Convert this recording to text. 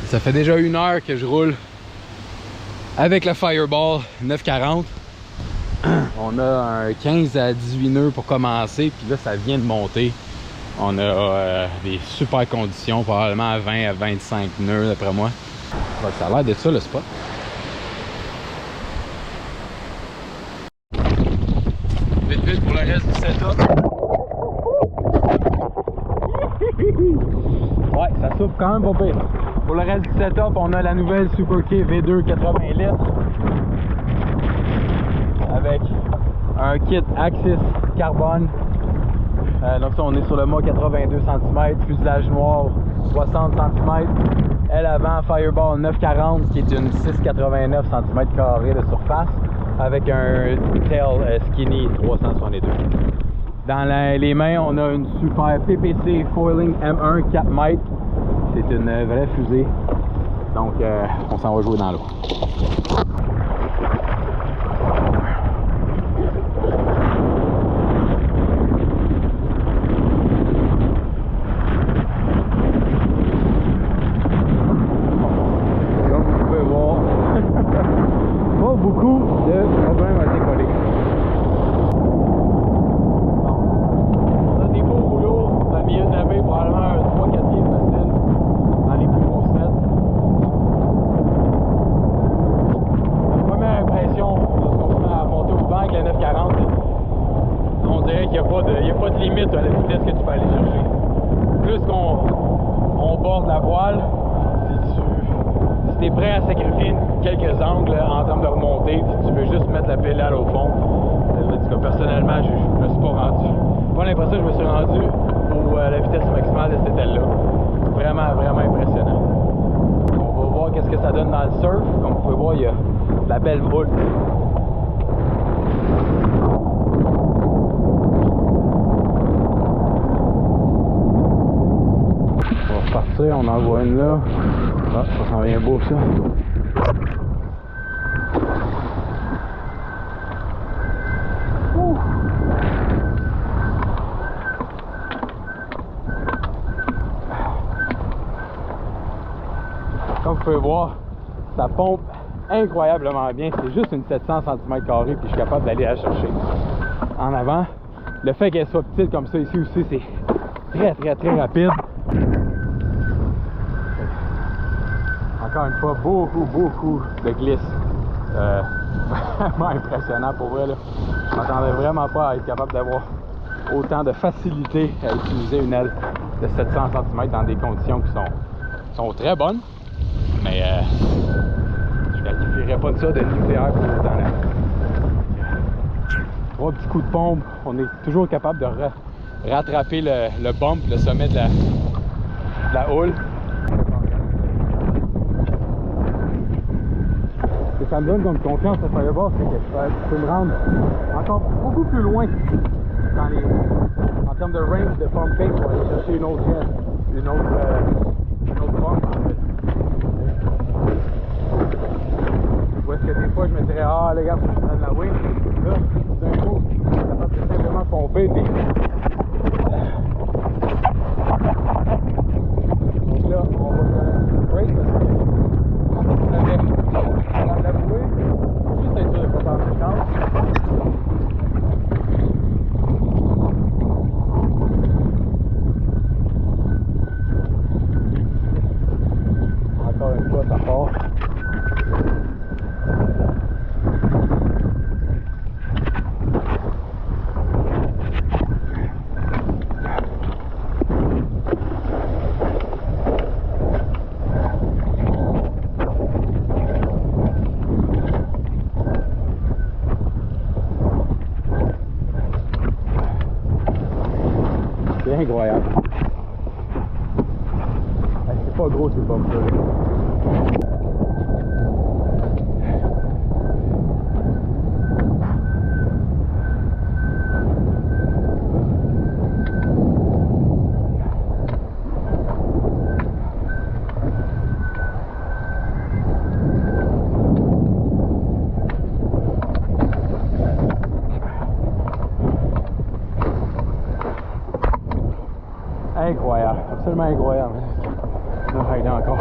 Ça fait déjà 1 heure que je roule avec le Fireball 940. On a un 15 à 18 nœuds pour commencer, puis là ça vient de monter. On a des super conditions, probablement à 20 à 25 nœuds d'après moi. Ouais, ça a l'air d'être ça le spot. Vite vite pour le reste du setup. Ouais, ça souffle quand même pas pire. Pour le reste du setup, on a la nouvelle Super K V2 80 litres avec un kit Axis carbone. Donc ça, on est sur le mât 82 cm, fuselage noir 60 cm, aile avant Fireball 940 qui est une 6,89 cm² de surface avec un tail skinny 362. Dans les mains, on a une super PPC Foiling M1 4 mètres. C'est une vraie fusée. Donc on s'en va jouer dans l'eau. Beaucoup de problèmes à décoller. On a des beaux rouleaux dans le milieu de la baie, probablement un 3-4 pieds facile dans les plus gros sets. La première impression lorsqu'on se met à monter au banc avec la 940, on dirait qu'il n'y a pas de limite à la vitesse que tu peux aller chercher. Plus qu'on borde la voile, si tu es prêt à sacrifier quelques angles en termes de remontée, puis tu veux juste mettre la pédale au fond. En tout cas, personnellement, je me suis pas rendu. Pas l'impression que je me suis rendu à la vitesse maximale de cette aile-là. Vraiment, vraiment impressionnant. On va voir qu'est-ce que ça donne dans le surf. Comme vous pouvez voir, il y a la belle houle. On va repartir, on en voit une là. Ah, ça sent bien beau ça. Comme vous pouvez voir, ça pompe incroyablement bien. C'est juste une 700 cm² puis je suis capable d'aller la chercher en avant. Le fait qu'elle soit petite comme ça ici aussi, c'est très rapide. Encore une fois, beaucoup de glisse. Vraiment impressionnant pour vrai là. Je m'attendais vraiment pas à être capable d'avoir autant de facilité à utiliser une aile de 700 cm dans des conditions qui sont très bonnes. Mais je ne qualifierais pas de ça de nucléaire pour autant là. 3 petits coups de pompe, on est toujours capable de rattraper le bump, le sommet de la houle. Ce que ça me donne comme confiance à Fireball, c'est que je peux me rendre encore beaucoup plus loin en termes de range de pumping pour aller chercher une autre pompe en fait. Où est-ce que des fois je me dirais ah les gars, faut que je prenne la wing. Là, d'un coup, je suis capable de simplement pomper des. Donc là, on va faire un petit break parce que on la bouée, juste être sûr de ne pas perdre de chance. Encore une fois, ça part. C'est incroyable. C'est pas gros, c'est pas ça. Incroyable, absolument incroyable. Là, il est encore.